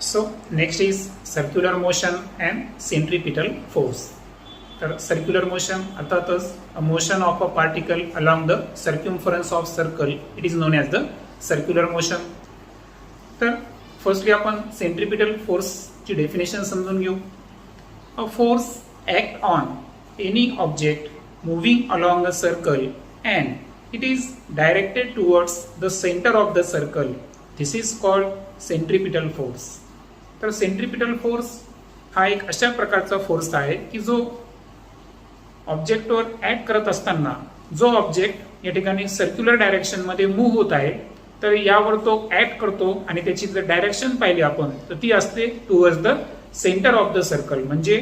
So next is circular motion and centripetal force. तर circular motion अर्थातच a motion of a particle along the circumference of circle, it is known as the circular motion. तर firstly आपण centripetal फोर्सची definition समजून घेऊ. A force act on any object moving along a circle and it is directed towards the centre of the circle. This is called centripetal force. तर centripetal force हा एक अशा प्रकारचा फोर्स आहे की जो ऑब्जेक्टवर ऍक्ट करत असताना जो ऑब्जेक्ट या ठिकाणी सर्क्युलर डायरेक्शन मध्ये मूव्ह होत आहे तर यावर तो ऍक्ट करतो आणि त्याची जर डायरेक्शन पाहिली आपण तर ती असते towards the centre of the circle. म्हणजे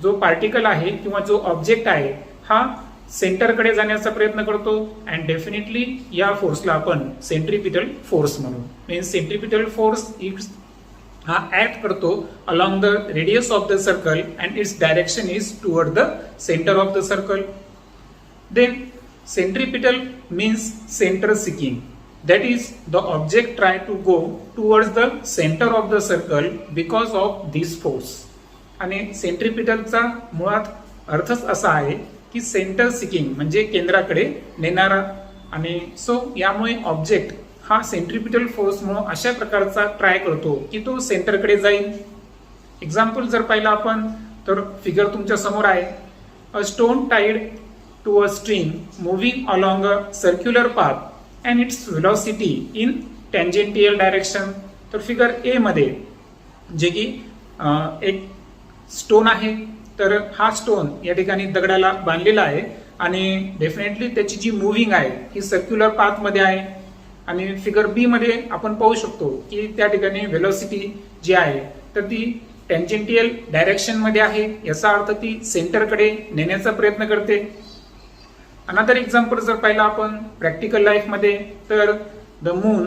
जो पार्टिकल आहे किंवा जो ऑब्जेक्ट आहे हा सेंटरकडे जाण्याचा प्रयत्न करतो अँड डेफिनेटली या फोर्सला आपण सेंट्रिपिटल फोर्स म्हणू. मीन्स सेंट्रिपिटल फोर्स हा ऍक्ट करतो along the radius of the circle and its direction is toward the centre of the circle. Then centripetal means centre seeking. That is, the object try to go towards the center of the circle because of this force. आणि सेंट्रिपिटलचा मुळात अर्थच असा आहे की centre seeking म्हणजे केंद्राकडे नेणारा. आणि सो यामुळे ऑब्जेक्ट हा सेंट्रिपिटल फोर्समुळे अशा प्रकारचा ट्राय करतो की तो सेंटरकडे जाईल. एक्झाम्पल जर पाहिलं आपण तर फिगर तुमच्या समोर आहे. A stone tied to a stream moving along a circular path and its velocity in tangential direction. तर फिगर ए मध्ये जे की एक स्टोन आहे तर हा स्टोन या ठिकाणी दगडाला बांधलेला आहे आणि डेफिनेटली त्याची जी मुव्हिंग आहे ही सर्क्युलर पाथ मध्ये आहे. आणि फिगर बी मध्ये आपण पाहू शकतो की त्या ठिकाणी वेलोसिटी जी आहे तर ती टँजेंटियल डायरेक्शन मध्ये आहे. याचा अर्थ ती सेंटरकडे नेण्याचा प्रयत्न करते. अनदर एक्झाम्पल जर पाहिलं आपण प्रॅक्टिकल लाईफ मध्ये तर the moon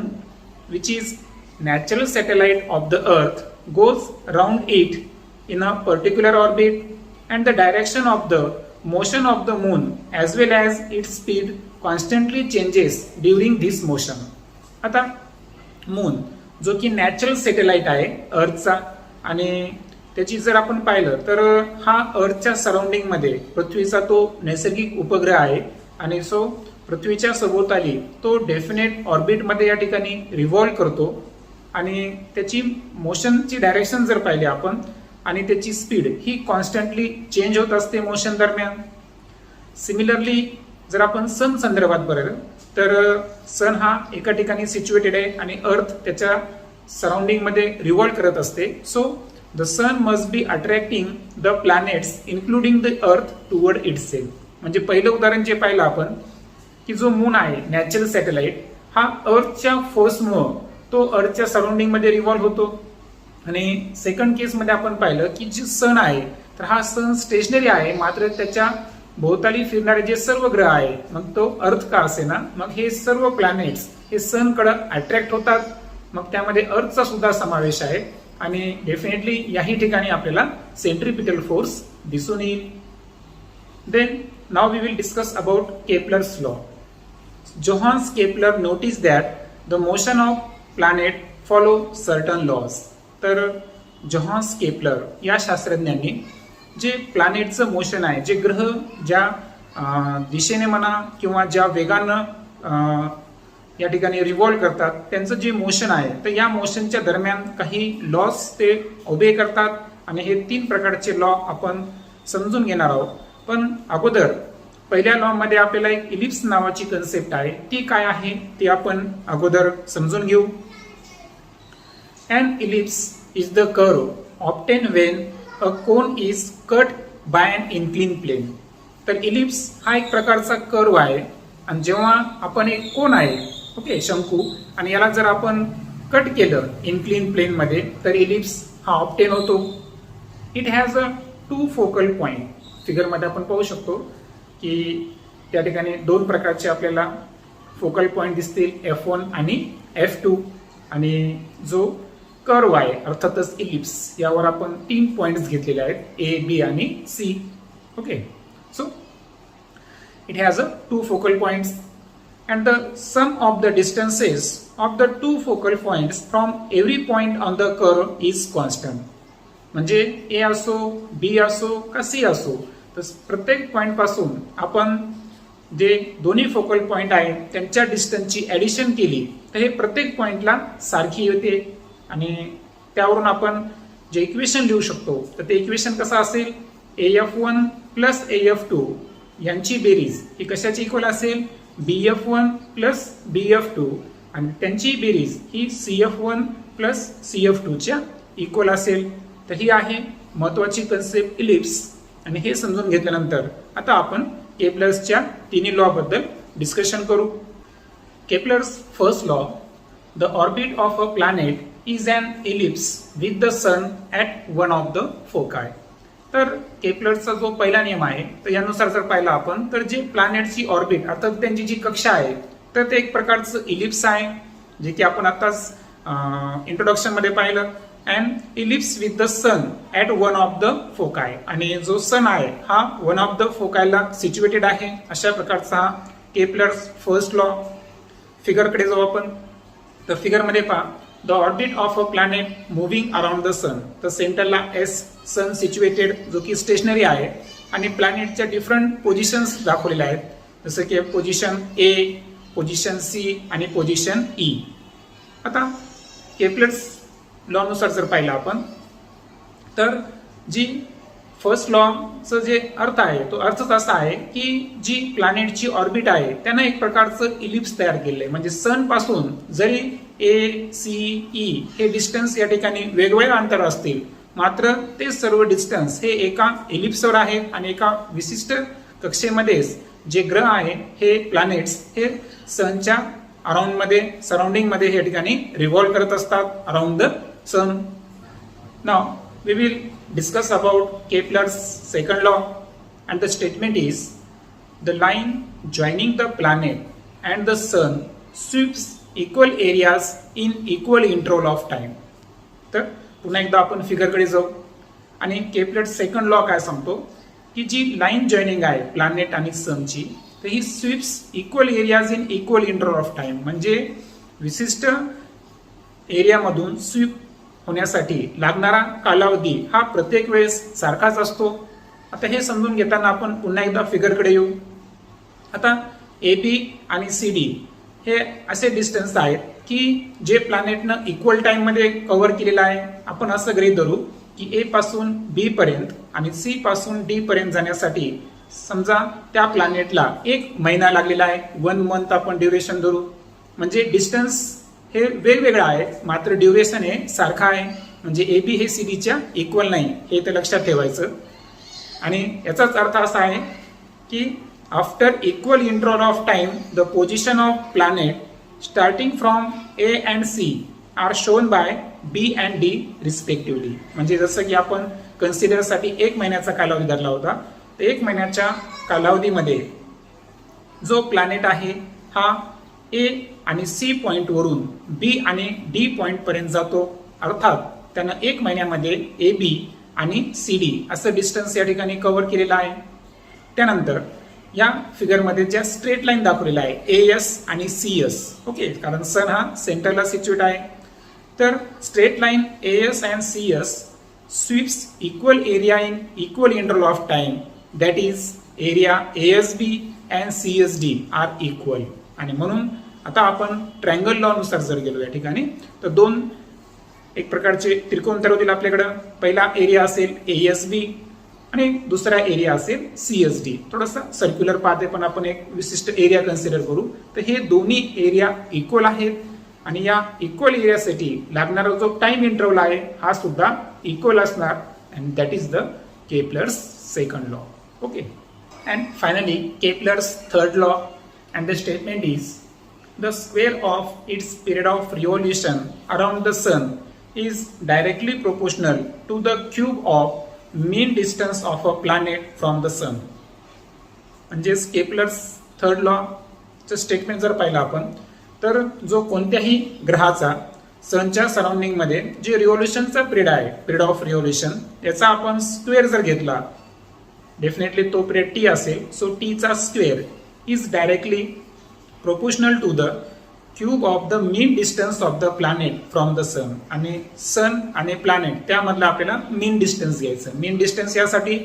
which is natural satellite of the earth goes round it in a particular orbit and the direction of the motion of the moon as well as its speed constantly changes during this motion. आता moon जो की natural satellite आहे अर्थचा आणि त्याची जर आपण पाहिलं तर हा अर्थच्या सराउंडिंग मध्ये पृथ्वीचा तो नैसर्गिक उपग्रह आहे आणि सो पृथ्वीच्या सभोवताली तो डेफिनेट ऑर्बिटमध्ये या ठिकाणी रिव्हॉल्व करतो आणि त्याची मोशनची डायरेक्शन जर पाहिली आपण आणि त्याची स्पीड ही कॉन्स्टंटली चेंज होत असते मोशन दरम्यान. सिमिलरली जर आपण सन संदर्भात बघितलं तर सन हा एका ठिकाणी सिच्युएटेड आहे आणि अर्थ त्याच्या सराउंडिंग मध्ये रिव्हॉल्व करत असते. So the sun must be attracting the planets including the earth toward itself. म्हणजे पहिलं उदाहरण जे पाहिलं आपण की जो मून आहे नॅचरल सॅटेलाइट हा अर्थच्या फोर्समुळे तो अर्थच्या सराउंडिंग मध्ये रिव्हॉल्व होतो. आणि सेकंड केस मध्ये आपण पाहिलं की जे सन आहे तर हा सन स्टेशनरी आहे मात्र त्याच्या भोवताली फिरणारे जे सर्व ग्रह आहे मग तो अर्थ का असे ना मग हे सर्व प्लॅनेट्स हे सन कडे अट्रॅक्ट होतात. मग त्यामध्ये अर्थचा सुद्धा समावेश आहे आणि डेफिनेटली याही ठिकाणी आपल्याला सेंट्रिपिटल फोर्स दिसून येईल. Then now we will discuss about Kepler's law. Johannes Kepler notice that the motion of planet follow certain laws. तर जोहान्स केपलर या शास्त्रज्ञांनी जे प्लॅनेटचं मोशन आहे जे ग्रह ज्या दिशेने म्हणा किंवा ज्या वेगानं या ठिकाणी रिव्हॉल्व करतात त्यांचं जे मोशन आहे तर या मोशनच्या दरम्यान काही लॉज ते ओबे करतात आणि हे 3 प्रकारचे लॉ आपण समजून घेणार आहोत. पण अगोदर पहिल्या लॉ मध्ये आपल्याला एक इलिप्स नावाची कन्सेप्ट आहे ती काय आहे ती आपण अगोदर समजून घेऊ. An ellipse is the curve obtain when a cone is cut by an incline plane. तर इलिप्स हा एक प्रकारचा कर्व आहे आणि जेव्हा आपण एक कोन आहे ओके शंकू आणि याला जर आपण कट केलं इन्क्लिन प्लेन मध्ये तर इलिप्स हा ऑब्टेन होतो. It has a 2 focal point. Figure मध्ये आपण पाहू शकतो की त्या ठिकाणी 2 प्रकारचे आपल्याला फोकल पॉइंट दिसतील F1 आणि F2 आणि जो कर्व आहे अर्थातच इलिप्स यावर आपण 3 पॉइंट्स घेतलेले आहेत A, B आणि C. Okay so it has a 2 focal points and the sum of the distances of the two focal points from every point on the curve is constant. म्हणजे ए असो, बी असो का C असो, तर प्रत्येक पॉइंट पासून आपण जे दोन्ही फोकल पॉइंट आहेत त्यांच्या डिस्टन्सची ऍडिशन केली तर हे प्रत्येक पॉइंटला सारखी येते आणि त्यावरून आपण जे इक्वेशन लिहू शकतो तर ते इक्वेशन कसं असेल, AF1 प्लस AF2 यांची बेरीज ही कशाची इक्वल असेल, BF1 प्लस BF2 आणि त्यांची बेरीज ही CF1 प्लस CF2 च्या इक्वल असेल. तर ही आहे महत्वाची कन्सेप्ट इलिप्स. आणि हे समजून घेतल्यानंतर आता आपण केपलर्सच्या तिन्ही लॉ बद्दल डिस्कशन करू. Kepler's first law, the orbit of a planet is an ellipse with the sun at one of the foci. तर केपलरचा जो पहिला नियम आहे तर यानुसार जर पाहिला आपण तर जे प्लॅनेटची ऑर्बिट अर्थात त्यांची जी कक्षा आहे तर ते एक प्रकारचं इलिप्स आहे जे की आपण आताच इंट्रोडक्शन मध्ये पाहिलं. And ellipse with the sun at one of the foci, आणि जो सन आहे हा वन ऑफ द फोकायला सिच्युएटेड आहे. अशा प्रकारचा हा केपलर्स फर्स्ट लॉ. फिगरकडे जाऊ आपण. तर फिगरमध्ये पहा, the orbit of a planet moving around the sun. तर सेंटरला एस सन सिच्युएटेड जो की स्टेशनरी आहे आणि प्लॅनेटच्या डिफरंट पोझिशन्स दाखवलेल्या आहेत जसं की पोझिशन ए, पोझिशन सी आणि पोझिशन ई. आता केपलर्स लॉनुसार जर पाहिलं आपण तर जी फर्स्ट लॉचं जे अर्थ आहे तो अर्थच असा आहे की जी प्लॅनेटची ऑर्बिट आहे त्यानं एक प्रकारचं इलिप्स तयार केलेलं आहे. म्हणजे सन पासून जरी ए, सी, ई हे डिस्टन्स या ठिकाणी वेगवेगळ्या अंतर असतील मात्र ते सर्व डिस्टन्स हे एका इलिप्सवर आहे आणि एका विशिष्ट कक्षेमध्येच जे ग्रह आहे हे प्लॅनेट्स हे सनच्या अराउंड मध्ये सराउंडिंग मध्ये या ठिकाणी रिव्हॉल्व करत असतात around the sun. Now we will discuss about Kepler's second law, and the statement is the line joining the planet and the sun sweeps equal areas in equal interval of time. तर पुन्हा एकदा आपण फिगरकडे जाऊ आणि Kepler second law काय सांगतो की जी लाईन जॉईनिंग आहे प्लॅनेट आणि सनची तर ही sweeps equal areas in equal interval of time. म्हणजे विशिष्ट एरियामधून स्वीप होण्यासाठी लागणारा कालावधी हा प्रत्येक वेळेस सारखाच असतो. आता हे समजून घेताना आपण पुन्हा एकदा फिगरकडे येऊ. आता AB आणि CD हे असे डिस्टन्स आहेत की जे प्लॅनेटनं इक्वल टाइम मध्ये कव्हर केलेलं आहे. आपण असं गृहीत धरू की A पासून B पर्यंत आणि C पासून D पर्यंत जाण्यासाठी समजा त्या प्लॅनेटला 1 महिना लागलेला आहे. 1 मंथ आपण ड्युरेशन धरू. म्हणजे डिस्टन्स हे वेगवेगळं आहे मात्र ड्युरेशन हे सारखं आहे. म्हणजे AB हे CDच्या इक्वल नाही हे तर लक्षात ठेवायचं. आणि याचाच अर्थ असा आहे की after equal interval of time the position of planet starting from A and C are shown by B and D respectively. म्हणजे जसं की आपण कन्सिडरसाठी 1 महिन्याचा कालावधी धरला होता तर 1 महिन्याच्या कालावधीमध्ये जो प्लॅनेट आहे हा A आणि C पॉइंट वरून B आणि D पॉइंट पर्यंत जातो. अर्थात त्यानं 1 महिन्यामध्ये AB आणि CD असं डिस्टन्स या ठिकाणी कव्हर केलेलं आहे. त्यानंतर या फिगरमध्ये ज्या स्ट्रेट लाईन दाखवलेल्या आहे AS आणि CS, ओके, कारण सन हा सेंटरला सिच्युएट आहे. तर straight line AS and CS sweeps equal area in equal interval of time, that is area ASB and CSD are equal. आणि म्हणून आता आपण ट्रायंगल लॉ नुसार जर गेलो या ठिकाणी तर 2 एक प्रकारचे त्रिकोण तयार होतील आपल्याकडं. पहिला एरिया असेल ASB आणि दुसरा एरिया असेल CSD. थोडासा सर्क्युलर पाथ आहे पण आपण एक विशिष्ट एरिया कन्सिडर करू. तर हे दोन्ही एरिया इक्वल आहेत आणि या इक्वल एरियासाठी लागणारा जो टाइम इंटरव्हल आहे हा सुद्धा इक्वल असणार. And that is the Kepler's second law. Okay. And finally Kepler's third law, and the statement is the square of its period of revolution around the sun is directly proportional to the cube of mean distance of a planet from the sun. म्हणजे Kepler's third लॉचं statement जर पाहिलं आपण तर जो कोणत्याही ग्रहाचा सनच्या surrounding मध्ये जे रिव्होल्युशनचा पिरियड आहे, पिरियड ऑफ रिव्होल्युशन, याचा आपण स्क्वेअर जर घेतला डेफिनेटली तो पिरियड T असेल. सो T चा square is directly proportional to the cube of the mean distance of the planet from the sun. आणि सन आणि प्लॅनेट त्यामधलं आपल्याला मीन डिस्टन्स घ्यायचं. मीन डिस्टन्स यासाठी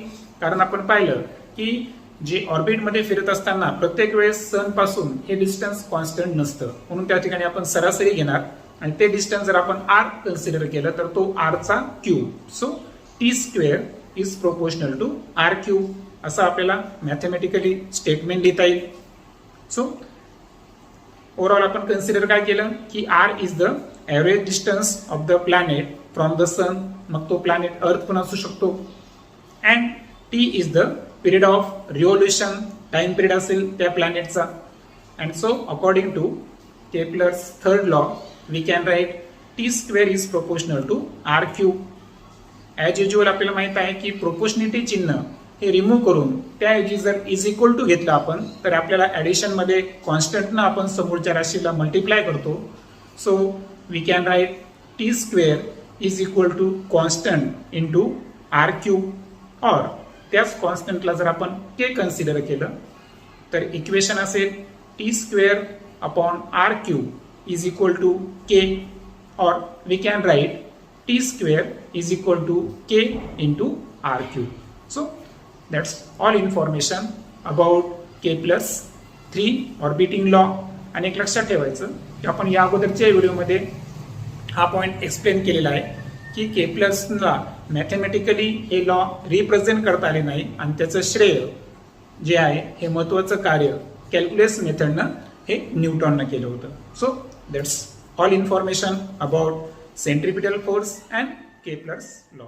कारण आपण पाहिलं की जे ऑर्बिटमध्ये फिरत असताना प्रत्येक वेळेस सन पासून हे डिस्टन्स कॉन्स्टंट नसतं, म्हणून त्या ठिकाणी आपण सरासरी घेणार आणि ते डिस्टन्स जर आपण आर कन्सिडर केलं तर तो आरचा क्यूब. So T square is proportional to R cube असं आपल्याला मॅथमॅटिकली स्टेटमेंट लिहिता येईल. सो ओव्हरऑल आपण कन्सिडर काय केलं की R is the average distance of the planet from the sun, मग तो प्लॅनेट अर्थ पण असू शकतो. And T is the period of revolution, time period असेल त्या प्लॅनेटचा. And so according to Kepler's third law we can write T square is proportional to R cube. As usual आपल्याला माहित आहे की प्रोपोर्शनिटी चिन्ह हे रिमूव्ह करून त्याऐवजी जर इज इक्वल टू घेतलं आपण तर आपल्याला ॲडिशन मध्ये कॉन्स्टंटनं आपण समोरच्या राशीला मल्टिप्लाय करतो. So we can write T square is equal to constant into R cube. और त्याच कॉन्स्टंटला जर आपण के कन्सिडर केलं तर इक्वेशन असेल T square upon R cube is equal to K. और we can write T square is equal to K into R cube. So that's all information about Kepler's 3 orbiting law. आणि एक लक्षात ठेवायचं की आपण या अगोदरच्या व्हिडिओमध्ये हा पॉइंट एक्सप्लेन केलेला आहे की केपलर्सला मॅथमॅटिकली हे लॉ रिप्रेझेंट करता आले नाही आणि त्याचं श्रेय जे आहे हे महत्वाचं कार्य कॅल्क्युलस मेथडनं हे न्यूटननं केलं होतं. So that's all information about centripetal force and Kepler's law.